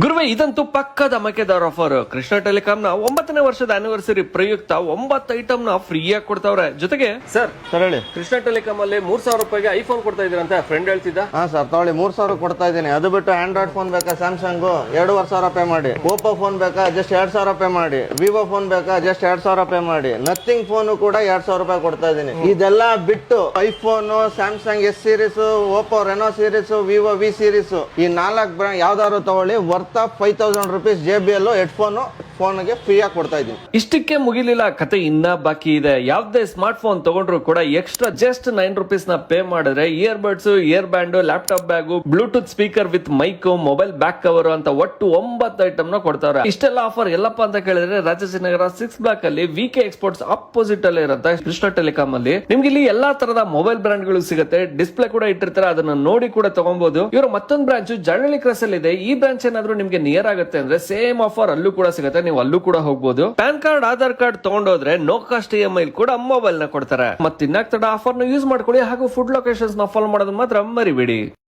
ಗುರುವೆ ಇದಂತೂ ಪಕ್ಕದ ಮಕೆದಾರ ಆಫರ್. ಕೃಷ್ಣ ಟೆಲಿಕಾಂ ನ 9ನೇ ವರ್ಷದ ಆನಿವರ್ಸರಿ ಪ್ರಯುಕ್ತ 9 ಐಟಮ್ ನ ಫ್ರೀ ಆಗಿ ಕೊಡ್ತಾವ್ರೆ. ಜೊತೆಗೆ ಸರ್ ಹೇಳಿ. ಕೃಷ್ಣ ಟೆಲಿಕಾಂ ಅಲ್ಲಿ 3000 ರೂಪಾಯಿಗೆ ಐಫೋನ್ ಕೊಡ್ತಾ ಇದ್ರಂತ ಫ್ರೆಂಡ್ ಹೇಳ್ತಿದ್ದ. ಹಾ ಸರ್ ತಗೊಳ್ಳಿ, 3000 ಕೊಡ್ತಾ ಇದ್ದೀನಿ. ಅದು ಬಿಟ್ಟು ಆಂಡ್ರಾಯ್ಡ್ ಫೋನ್ ಬೇಕಾ ಸ್ಯಾಮ್ಸಂಗ್ 2500 ಪೇ ಮಾಡಿ. ಓಪೋ ಫೋನ್ ಬೇಕಾ ಜಸ್ಟ್ 2000 ಪೇ ಮಾಡಿ. ವಿವೋ ಫೋನ್ ಬೇಕಾ ಜಸ್ಟ್ 2000 ಪೇ ಮಾಡಿ. ನಥಿಂಗ್ ಫೋನ್ ಕೂಡ 2000 ರೂಪಾಯಿ ಕೊಡ್ತಾ ಇದ್ದೀನಿ. ಇದೆಲ್ಲ ಬಿಟ್ಟು iPhone, Samsung S series, Oppo Reno series, Vivo V series, ಈ 4 ಬ್ರ್ಯಾಂಡ್ ಯಾವ್ದಾದ್ರು ತಗೊಳ್ಳಿ, worth of 5000 rupees JBL headphone ಫೋನ್ಗೆ ಫ್ರೀ ಆಗಿ ಕೊಡ್ತಾ ಇದ್ದೀನಿ. ಇಷ್ಟಕ್ಕೆ ಮುಗಿಲಿಲ್ಲ, ಕತೆ ಇನ್ನ ಬಾಕಿ ಇದೆ. ಯಾವ್ದೇ ಸ್ಮಾರ್ಟ್ ಫೋನ್ ತಗೊಂಡ್ರು ಕೂಡ ಎಕ್ಸ್ಟ್ರಾ ಜಸ್ಟ್ 9 rupees ನ ಪೇ ಮಾಡಿದ್ರೆ ear buds, ear band, laptop bag, Bluetooth speaker with mic, mobile back cover ಅಂತ ಒಟ್ಟು 9 ಐಟಮ್ ನ ಕೊಡ್ತಾರೆ. ಇಷ್ಟೆಲ್ಲ ಆಫರ್ ಎಲ್ಲಪ್ಪ ಅಂತ ಕೇಳಿದ್ರೆ ರಾಜಾಜಿನಗರ 6 ಬ್ಲಾಕ್ ಅಲ್ಲಿ ವಿಕೆ ಎಕ್ಸ್ಪೋರ್ಟ್ಸ್ ಅಪೋಸಿಟ್ ಅಲ್ಲಿ ಇರುತ್ತೆ ಕೃಷ್ಣ ಟೆಲಿಕಾಂ ಅಲ್ಲಿ. ನಿಮ್ಗೆ ಇಲ್ಲಿ ಎಲ್ಲಾ ತರದ ಮೊಬೈಲ್ ಬ್ರಾಂಡ್ ಗಳು ಸಿಗುತ್ತೆ. ಡಿಸ್ಪ್ಲೇ ಕೂಡ ಇಟ್ಟಿರ್ತಾರೆ, ಅದನ್ನ ನೋಡಿ ಕೂಡ ತಗೊಬಹುದು. ಇವರ ಮತ್ತೊಂದು ಬ್ರಾಂಚ್ ಜಳಲಿ ಕ್ರಾಸ್ ಅಲ್ಲಿ ಇದೆ. ಈ ಬ್ರಾಂಚ್ ಏನಾದ್ರು ನಿಮ್ಗೆ ನಿಯರ್ ಆಗುತ್ತೆ ಅಂದ್ರೆ ಸೇಮ್ ಆಫರ್ ಅಲ್ಲೂ ಕೂಡ ಸಿಗುತ್ತೆ, ನೀವು ಅಲ್ಲೂ ಕೂಡ ಹೋಗಬಹುದು. ಪ್ಯಾನ್ ಕಾರ್ಡ್, ಆಧಾರ್ ಕಾರ್ಡ್ ತಗೊಂಡೋದ್ರೆ ನೋ ಕಾಸ್ಟ್ EMI ಕೂಡ ಮೊಬೈಲ್ ನ ಕೊಡ್ತಾರೆ. ಮತ್ತೆ ಇನ್ನಾಗ್ತಡ ಆಫರ್ ನ ಯೂಸ್ ಮಾಡ್ಕೊಳ್ಳಿ. ಹಾಗೂ ಫುಡ್ ಲೊಕೇಶನ್ಸ್ ನ ಫಾಲೋ ಮಾಡೋದನ್ನ ಮಾತ್ರ ಮರಿಬೇಡಿ.